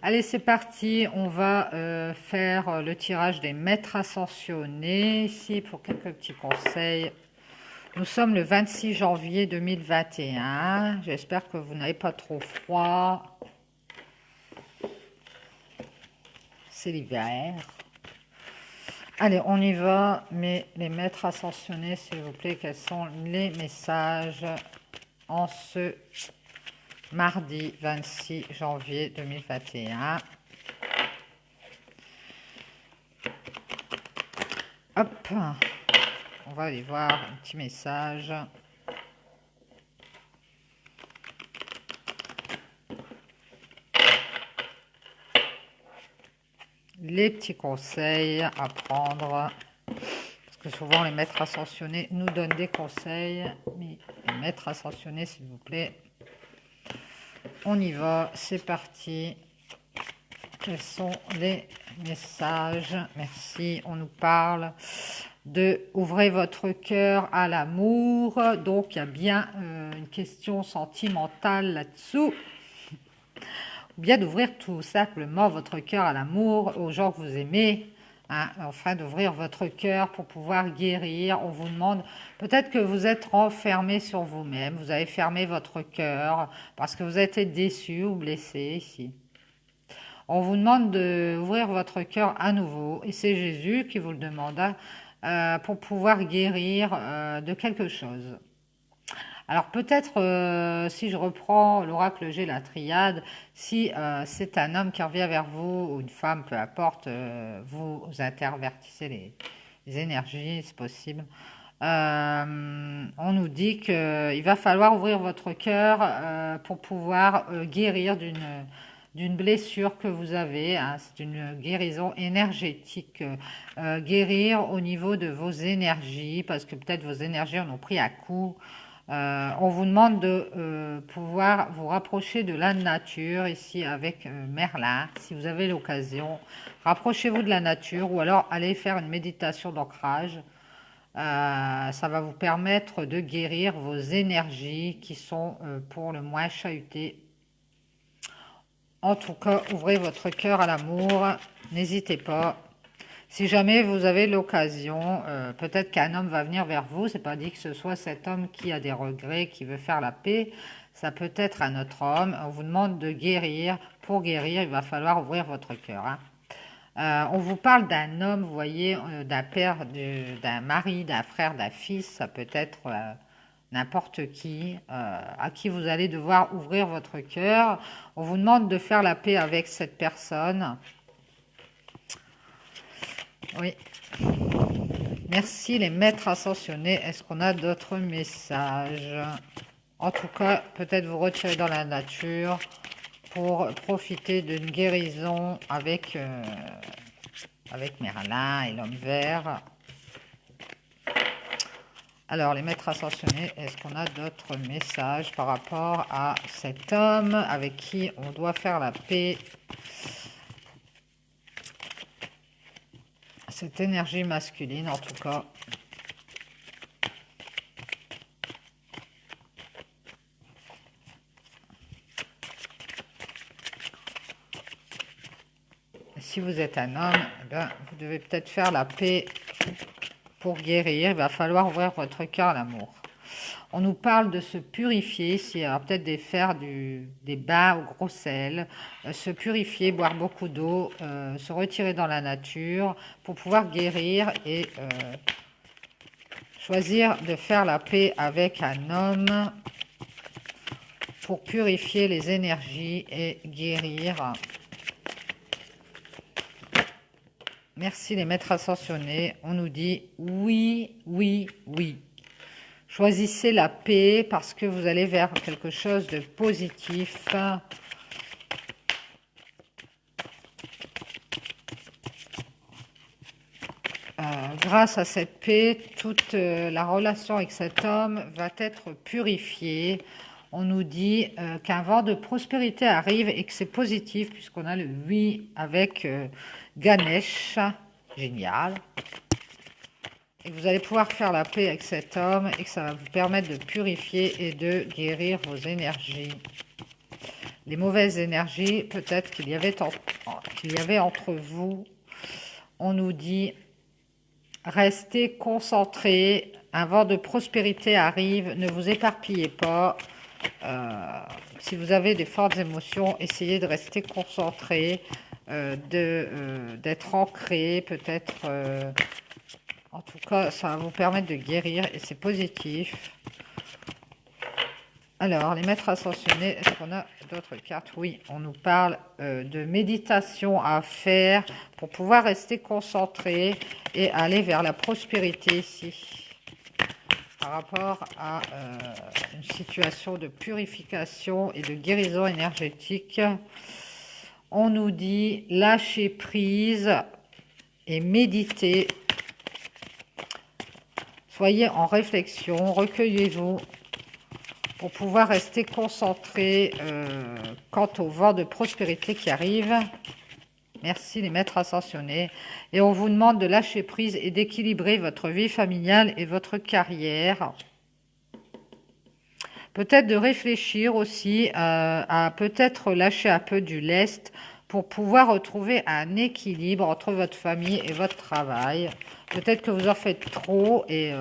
Allez, c'est parti. On va faire le tirage des maîtres ascensionnés ici pour quelques petits conseils. Nous sommes le 26 janvier 2021. J'espère que vous n'avez pas trop froid. C'est l'hiver. Allez, on y va. Mais les maîtres ascensionnés, s'il vous plaît, quels sont les messages en ce mardi 26 janvier 2021? Hop, on va aller voir un petit message. Les petits conseils à prendre. Parce que souvent les maîtres ascensionnés nous donnent des conseils. Mais les maîtres ascensionnés, s'il vous plaît. On y va, c'est parti. Quels sont les messages? Merci, on nous parle de ouvrir votre cœur à l'amour. Donc il y a bien une question sentimentale là-dessous. Ou bien d'ouvrir tout simplement votre cœur à l'amour, aux gens que vous aimez. Hein, enfin, d'ouvrir votre cœur pour pouvoir guérir. On vous demande, peut-être que vous êtes renfermé sur vous-même, vous avez fermé votre cœur parce que vous avez été déçu ou blessé ici. On vous demande d'ouvrir votre cœur à nouveau et c'est Jésus qui vous le demande pour pouvoir guérir de quelque chose. Alors peut-être, si je reprends l'oracle G, la triade, si c'est un homme qui revient vers vous, ou une femme, peu importe, vous intervertissez les énergies, c'est possible. On nous dit qu'il va falloir ouvrir votre cœur pour pouvoir guérir d'une blessure que vous avez. Hein, c'est une guérison énergétique. Guérir au niveau de vos énergies, parce que peut-être vos énergies en ont pris à coup. On vous demande de pouvoir vous rapprocher de la nature ici avec Merlin, si vous avez l'occasion. Rapprochez-vous de la nature ou alors allez faire une méditation d'ancrage. Ça va vous permettre de guérir vos énergies qui sont pour le moins chahutées. En tout cas, ouvrez votre cœur à l'amour. N'hésitez pas. Si jamais vous avez l'occasion, peut-être qu'un homme va venir vers vous. C'est pas dit que ce soit cet homme qui a des regrets, qui veut faire la paix. Ça peut être un autre homme. On vous demande de guérir. Pour guérir, il va falloir ouvrir votre cœur. Hein. On vous parle d'un homme, vous voyez, d'un père, d'un mari, d'un frère, d'un fils. Ça peut être n'importe qui, à qui vous allez devoir ouvrir votre cœur. On vous demande de faire la paix avec cette personne. Oui. Merci les maîtres ascensionnés. Est-ce qu'on a d'autres messages? En tout cas, peut-être vous retirer dans la nature pour profiter d'une guérison avec Merlin et l'homme vert. Alors, les maîtres ascensionnés, est-ce qu'on a d'autres messages par rapport à cet homme avec qui on doit faire la paix? Cette énergie masculine, en tout cas. Si vous êtes un homme, eh bien, vous devez peut-être faire la paix pour guérir. Il va falloir ouvrir votre cœur à l'amour. On nous parle de se purifier ici, alors peut-être faire des bains au gros sel, se purifier, boire beaucoup d'eau, se retirer dans la nature pour pouvoir guérir et choisir de faire la paix avec un homme pour purifier les énergies et guérir. Merci les maîtres ascensionnés. On nous dit oui, oui, oui. Choisissez la paix parce que vous allez vers quelque chose de positif. Grâce à cette paix, toute la relation avec cet homme va être purifiée. On nous dit qu'un vent de prospérité arrive et que c'est positif puisqu'on a le oui avec Ganesh. Génial. Et vous allez pouvoir faire la paix avec cet homme et que ça va vous permettre de purifier et de guérir vos énergies. les mauvaises énergies peut-être qu'il y avait entre vous. On nous dit, restez concentrés, un vent de prospérité arrive, ne vous éparpillez pas. Si vous avez des fortes émotions, essayez de rester concentré, d'être ancré, peut-être. En tout cas, ça va vous permettre de guérir et c'est positif. Alors, les maîtres ascensionnés, est-ce qu'on a d'autres cartes? Oui, on nous parle de méditation à faire pour pouvoir rester concentré et aller vers la prospérité ici. Par rapport à une situation de purification et de guérison énergétique, on nous dit lâcher prise et méditer. Soyez en réflexion, recueillez-vous pour pouvoir rester concentré quant au vent de prospérité qui arrive. Merci les maîtres ascensionnés. Et on vous demande de lâcher prise et d'équilibrer votre vie familiale et votre carrière. Peut-être de réfléchir aussi à peut-être lâcher un peu du lest pour pouvoir retrouver un équilibre entre votre famille et votre travail. Peut-être que vous en faites trop et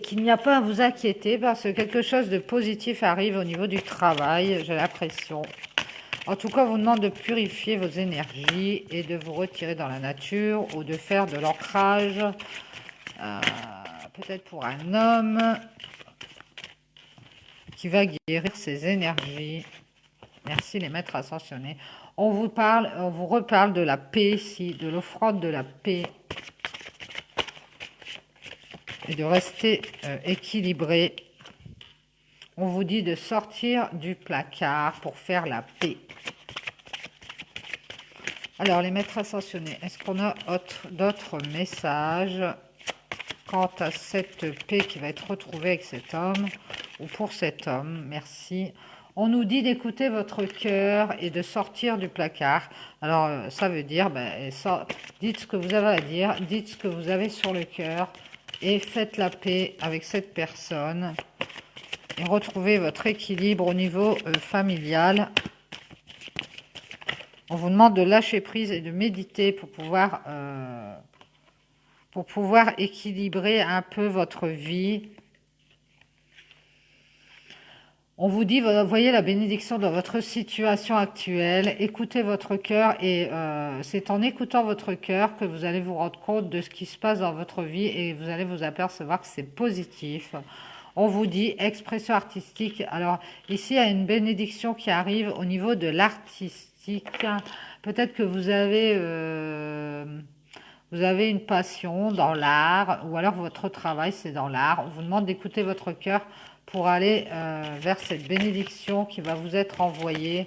qu'il n'y a pas à vous inquiéter parce que quelque chose de positif arrive au niveau du travail, j'ai l'impression. En tout cas, on vous demande de purifier vos énergies et de vous retirer dans la nature ou de faire de l'ancrage, peut-être pour un homme qui va guérir ses énergies. Merci les maîtres ascensionnés. On vous reparle de la paix ici, de l'offrande de la paix et de rester équilibré. On vous dit de sortir du placard pour faire la paix. Alors, les maîtres ascensionnés, est-ce qu'on a d'autres messages quant à cette paix qui va être retrouvée avec cet homme ou pour cet homme? Merci. On nous dit d'écouter votre cœur et de sortir du placard. Alors, ça veut dire, dites ce que vous avez à dire, dites ce que vous avez sur le cœur et faites la paix avec cette personne et retrouvez votre équilibre au niveau familial. On vous demande de lâcher prise et de méditer pour pouvoir équilibrer un peu votre vie. On vous dit, voyez la bénédiction dans votre situation actuelle, écoutez votre cœur et c'est en écoutant votre cœur que vous allez vous rendre compte de ce qui se passe dans votre vie et vous allez vous apercevoir que c'est positif. On vous dit expression artistique. Alors ici, il y a une bénédiction qui arrive au niveau de l'artistique. Peut-être que vous avez une passion dans l'art ou alors votre travail c'est dans l'art. On vous demande d'écouter votre cœur pour aller vers cette bénédiction qui va vous être envoyée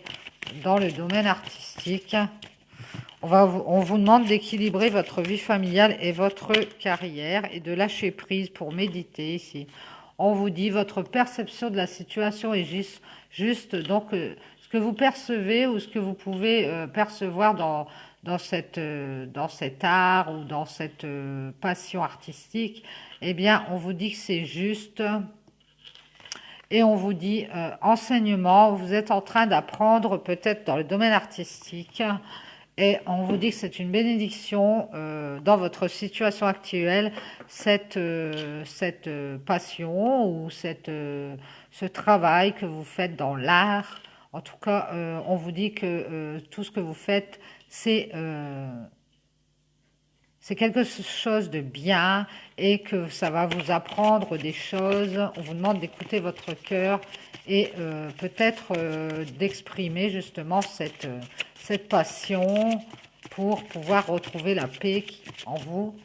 dans le domaine artistique. On vous demande d'équilibrer votre vie familiale et votre carrière et de lâcher prise pour méditer ici. On vous dit votre perception de la situation est juste donc ce que vous percevez ou ce que vous pouvez percevoir dans cet art ou dans cette passion artistique, eh bien, on vous dit que c'est juste. Et on vous dit enseignement, vous êtes en train d'apprendre peut-être dans le domaine artistique. Et on vous dit que c'est une bénédiction dans votre situation actuelle, cette passion ou ce travail que vous faites dans l'art. En tout cas, on vous dit que tout ce que vous faites, c'est quelque chose de bien et que ça va vous apprendre des choses. On vous demande d'écouter votre cœur et peut-être d'exprimer justement cette passion pour pouvoir retrouver la paix en vous.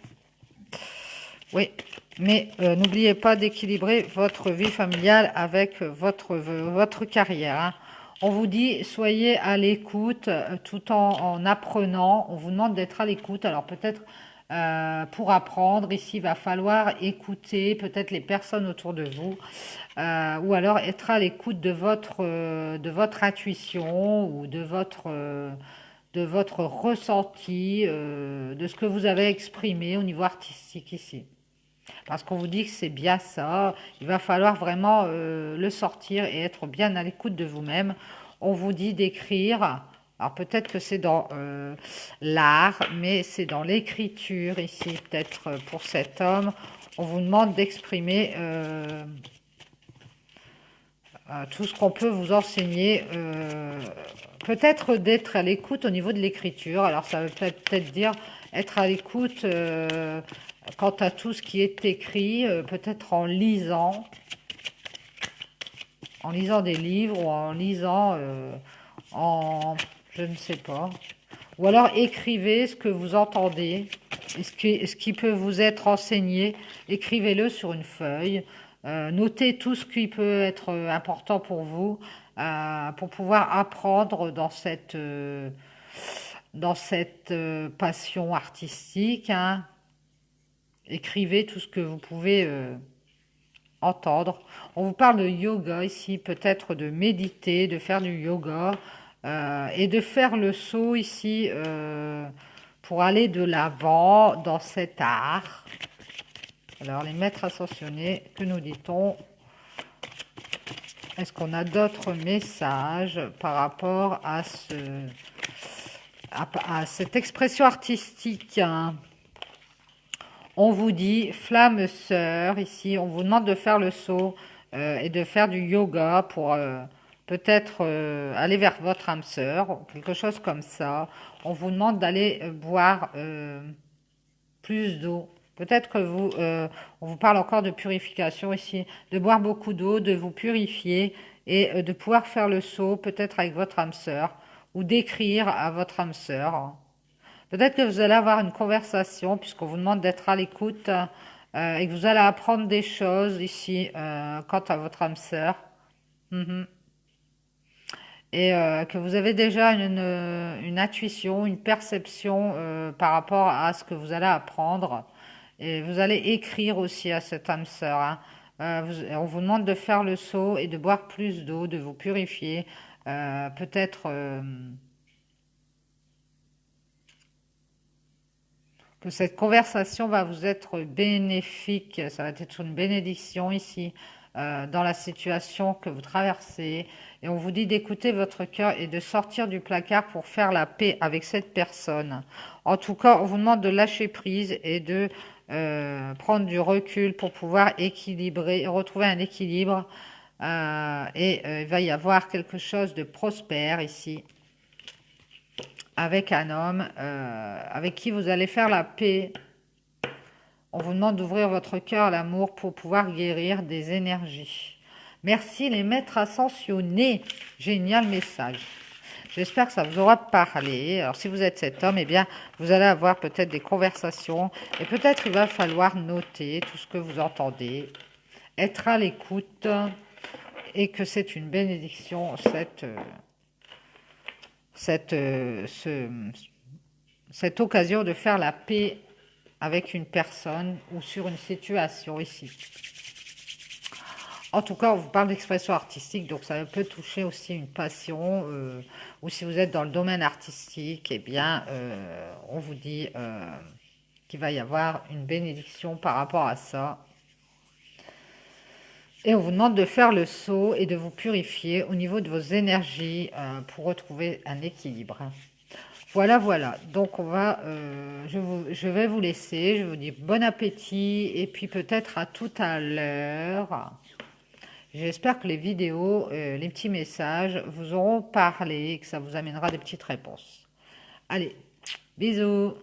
Oui, mais n'oubliez pas d'équilibrer votre vie familiale avec votre carrière. Hein. On vous dit, soyez à l'écoute tout en apprenant. On vous demande d'être à l'écoute. Alors peut-être pour apprendre, ici, il va falloir écouter peut-être les personnes autour de vous. Ou alors être à l'écoute de votre intuition ou de votre ressenti, de ce que vous avez exprimé au niveau artistique ici. Parce qu'on vous dit que c'est bien ça. Il va falloir vraiment le sortir et être bien à l'écoute de vous-même. On vous dit d'écrire. Alors peut-être que c'est dans l'art, mais c'est dans l'écriture ici, peut-être pour cet homme. On vous demande d'exprimer tout ce qu'on peut vous enseigner. Peut-être d'être à l'écoute au niveau de l'écriture. Alors ça veut peut-être dire être à l'écoute quant à tout ce qui est écrit, peut-être en lisant des livres ou en lisant je ne sais pas. Ou alors écrivez ce que vous entendez, et ce qui peut vous être enseigné, écrivez-le sur une feuille. Notez tout ce qui peut être important pour vous, pour pouvoir apprendre dans cette passion artistique, hein. Écrivez tout ce que vous pouvez entendre. On vous parle de yoga ici, peut-être de méditer, de faire du yoga et de faire le saut ici pour aller de l'avant dans cet art. Alors, les maîtres ascensionnés, que nous dit-on? Est-ce qu'on a d'autres messages par rapport à cette expression artistique, hein? On vous dit flamme sœur ici, on vous demande de faire le saut et de faire du yoga pour peut-être aller vers votre âme sœur, quelque chose comme ça. On vous demande d'aller boire plus d'eau. Peut-être que on vous parle encore de purification ici, de boire beaucoup d'eau, de vous purifier et de pouvoir faire le saut peut-être avec votre âme sœur ou d'écrire à votre âme sœur. Peut-être que vous allez avoir une conversation puisqu'on vous demande d'être à l'écoute et que vous allez apprendre des choses ici quant à votre âme sœur. Mhm. Et que vous avez déjà une intuition, une perception par rapport à ce que vous allez apprendre. Et vous allez écrire aussi à cette âme sœur, hein. On vous demande de faire le saut et de boire plus d'eau, de vous purifier. Peut-être que cette conversation va vous être bénéfique, ça va être une bénédiction ici dans la situation que vous traversez. Et on vous dit d'écouter votre cœur et de sortir du placard pour faire la paix avec cette personne. En tout cas, on vous demande de lâcher prise et de prendre du recul pour pouvoir équilibrer, retrouver un équilibre. Il va y avoir quelque chose de prospère ici avec un homme avec qui vous allez faire la paix. On vous demande d'ouvrir votre cœur à l'amour pour pouvoir guérir des énergies. Merci les maîtres ascensionnés. Génial message. J'espère que ça vous aura parlé. Alors si vous êtes cet homme, eh bien vous allez avoir peut-être des conversations et peut-être il va falloir noter tout ce que vous entendez, être à l'écoute et que c'est une bénédiction cette occasion de faire la paix avec une personne ou sur une situation ici. En tout cas, on vous parle d'expression artistique, donc ça peut toucher aussi une passion, ou si vous êtes dans le domaine artistique, eh bien, on vous dit qu'il va y avoir une bénédiction par rapport à ça. Et on vous demande de faire le saut et de vous purifier au niveau de vos énergies pour retrouver un équilibre. Voilà, voilà. Donc, je vais vous laisser. Je vous dis bon appétit et puis peut-être à tout à l'heure. J'espère que les vidéos, les petits messages vous auront parlé et que ça vous amènera des petites réponses. Allez, bisous!